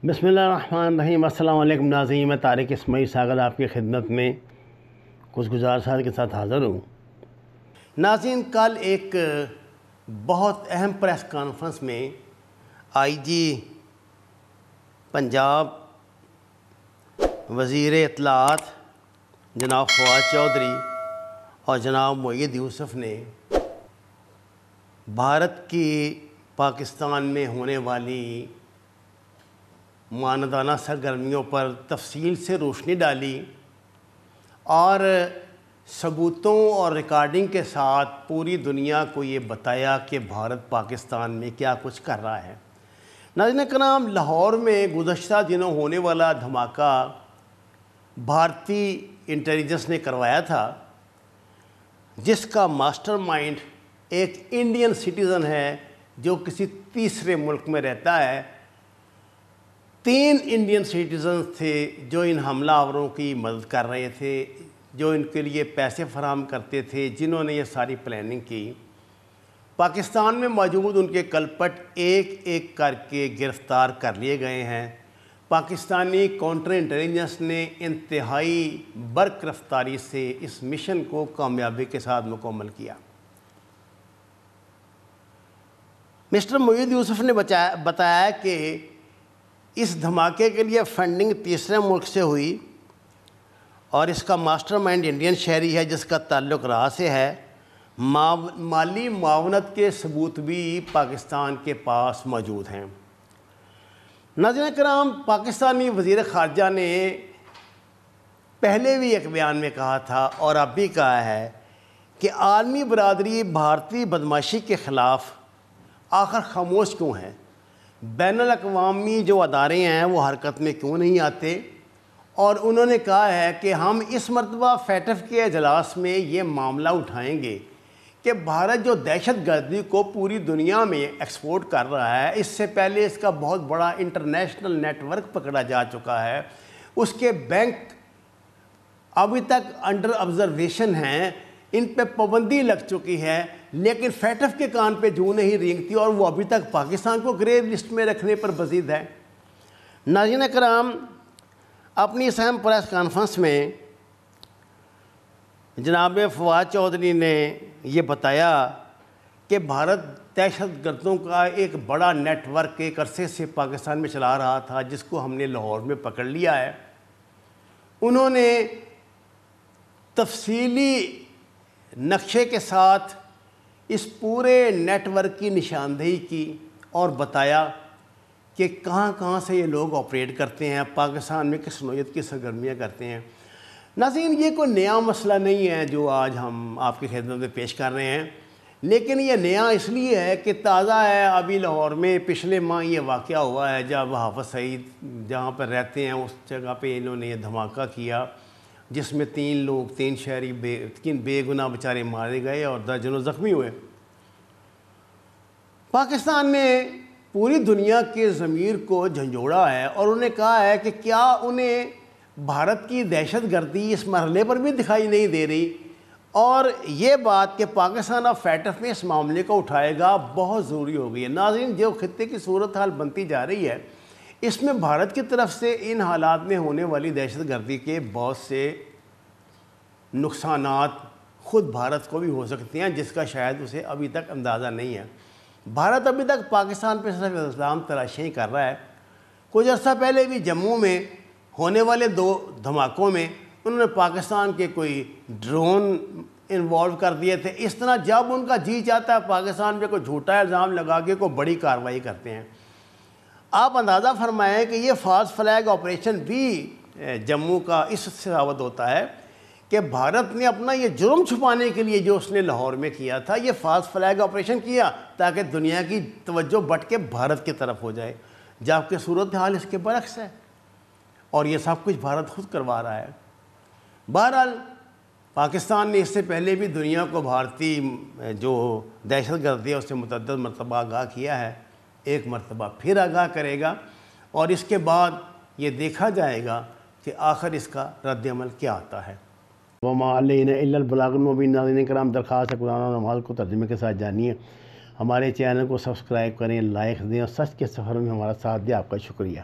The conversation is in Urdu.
بسم اللہ الرحمن الرحیم۔ السلام علیکم ناظرین، میں طارق اسماعیل ساغر آپ کی خدمت میں کچھ گزارشات کے ساتھ حاضر ہوں۔ ناظرین، کل ایک بہت اہم پریس کانفرنس میں آئی جی پنجاب وزیر اطلاعات جناب فواد چودھری اور جناب معید یوسف نے بھارت کی پاکستان میں ہونے والی ماندانہ سرگرمیوں پر تفصیل سے روشنی ڈالی اور ثبوتوں اور ریکارڈنگ کے ساتھ پوری دنیا کو یہ بتایا کہ بھارت پاکستان میں کیا کچھ کر رہا ہے۔ ناظرین کرام، لاہور میں گزشتہ دنوں ہونے والا دھماکہ بھارتی انٹیلیجنس نے کروایا تھا، جس کا ماسٹر مائنڈ ایک انڈین سٹیزن ہے جو کسی تیسرے ملک میں رہتا ہے۔ 3 انڈین سٹیزنز تھے جو ان حملہ آوروں کی مدد کر رہے تھے، جو ان کے لیے پیسے فراہم کرتے تھے، جنہوں نے یہ ساری پلاننگ کی۔ پاکستان میں موجود ان کے کلپٹ ایک ایک کر کے گرفتار کر لیے گئے ہیں۔ پاکستانی کاؤنٹر انٹیلیجنس نے انتہائی برق رفتاری سے اس مشن کو کامیابی کے ساتھ مکمل کیا۔ مسٹر معید یوسف نے بتایا کہ اس دھماکے کے لیے فنڈنگ تیسرے ملک سے ہوئی اور اس کا ماسٹر مائنڈ انڈین شہری ہے جس کا تعلق راہ سے ہے۔ مالی معاونت کے ثبوت بھی پاکستان کے پاس موجود ہیں۔ ناظرین کرام، پاکستانی وزیر خارجہ نے پہلے بھی ایک بیان میں کہا تھا اور اب بھی کہا ہے کہ عالمی برادری بھارتی بدماشی کے خلاف آخر خاموش کیوں ہے؟ بین الاقوامی جو ادارے ہیں وہ حرکت میں کیوں نہیں آتے؟ اور انہوں نے کہا ہے کہ ہم اس مرتبہ فیٹف کے اجلاس میں یہ معاملہ اٹھائیں گے کہ بھارت جو دہشت گردی کو پوری دنیا میں ایکسپورٹ کر رہا ہے، اس سے پہلے اس کا بہت بڑا انٹرنیشنل نیٹ ورک پکڑا جا چکا ہے، اس کے بینک ابھی تک انڈر آبزرویشن ہیں، ان پہ پابندی لگ چکی ہے، لیکن فیٹف کے کان پہ جوں نہیں رینگتی اور وہ ابھی تک پاکستان کو گرے لسٹ میں رکھنے پر بزید ہے۔ ناظرین کرام، اپنی اس اہم پریس کانفرنس میں جناب فواد چودھری نے یہ بتایا کہ بھارت دہشت گردوں کا ایک بڑا نیٹ ورک ایک عرصے سے پاکستان میں چلا رہا تھا، جس کو ہم نے لاہور میں پکڑ لیا ہے۔ انہوں نے تفصیلی نقشے کے ساتھ اس پورے نیٹ ورک کی نشاندہی کی اور بتایا کہ کہاں کہاں سے یہ لوگ آپریٹ کرتے ہیں، پاکستان میں کس نوعیت کی سرگرمیاں کرتے ہیں۔ ناظرین، یہ کوئی نیا مسئلہ نہیں ہے جو آج ہم آپ کی خدمت میں پیش کر رہے ہیں، لیکن یہ نیا اس لیے ہے کہ تازہ ہے۔ ابھی لاہور میں پچھلے ماہ یہ واقعہ ہوا ہے جب حافظ سعید جہاں پر رہتے ہیں اس جگہ پہ انہوں نے یہ دھماکہ کیا، جس میں 3 شہری بے گناہ بیچارے مارے گئے اور درجنوں زخمی ہوئے۔ پاکستان نے پوری دنیا کے ضمیر کو جھنجھوڑا ہے اور انہیں کہا ہے کہ کیا انہیں بھارت کی دہشت گردی اس مرحلے پر بھی دکھائی نہیں دے رہی، اور یہ بات کہ پاکستان اب فیٹف میں اس معاملے کو اٹھائے گا بہت ضروری ہو گئی ہے۔ ناظرین، جو خطے کی صورتحال بنتی جا رہی ہے، اس میں بھارت کی طرف سے ان حالات میں ہونے والی دہشت گردی کے بہت سے نقصانات خود بھارت کو بھی ہو سکتے ہیں، جس کا شاید اسے ابھی تک اندازہ نہیں ہے۔ بھارت ابھی تک پاکستان پہ صرف الزام تراشی کر رہا ہے۔ کچھ عرصہ پہلے بھی جموں میں ہونے والے 2 دھماکوں میں انہوں نے پاکستان کے کوئی ڈرون انوالو کر دیے تھے۔ اس طرح جب ان کا جی چاہتا ہے پاکستان پہ کوئی جھوٹا الزام لگا کے کوئی بڑی کارروائی کرتے ہیں۔ آپ اندازہ فرمائیں کہ یہ فالس فلیگ آپریشن بھی جموں کا اس سے ثابت ہوتا ہے کہ بھارت نے اپنا یہ جرم چھپانے کے لیے جو اس نے لاہور میں کیا تھا، یہ فالس فلیگ آپریشن کیا تاکہ دنیا کی توجہ بٹ کے بھارت کی طرف ہو جائے، جبکہ صورتحال اس کے برعکس ہے اور یہ سب کچھ بھارت خود کروا رہا ہے۔ بہرحال، پاکستان نے اس سے پہلے بھی دنیا کو بھارتی جو دہشت گردی ہے اس سے متعدد مرتبہ آگاہ کیا ہے، ایک مرتبہ پھر آگاہ کرے گا، اور اس کے بعد یہ دیکھا جائے گا کہ آخر اس کا رد عمل کیا آتا ہے۔ وما علینا الا البلاغ المبین۔ ناظرین کرام، درخواست ہے قرآن و نماز کو ترجمے کے ساتھ جانیے، ہمارے چینل کو سبسکرائب کریں، لائک دیں اور سچ کے سفر میں ہمارا ساتھ دیں۔ آپ کا شکریہ۔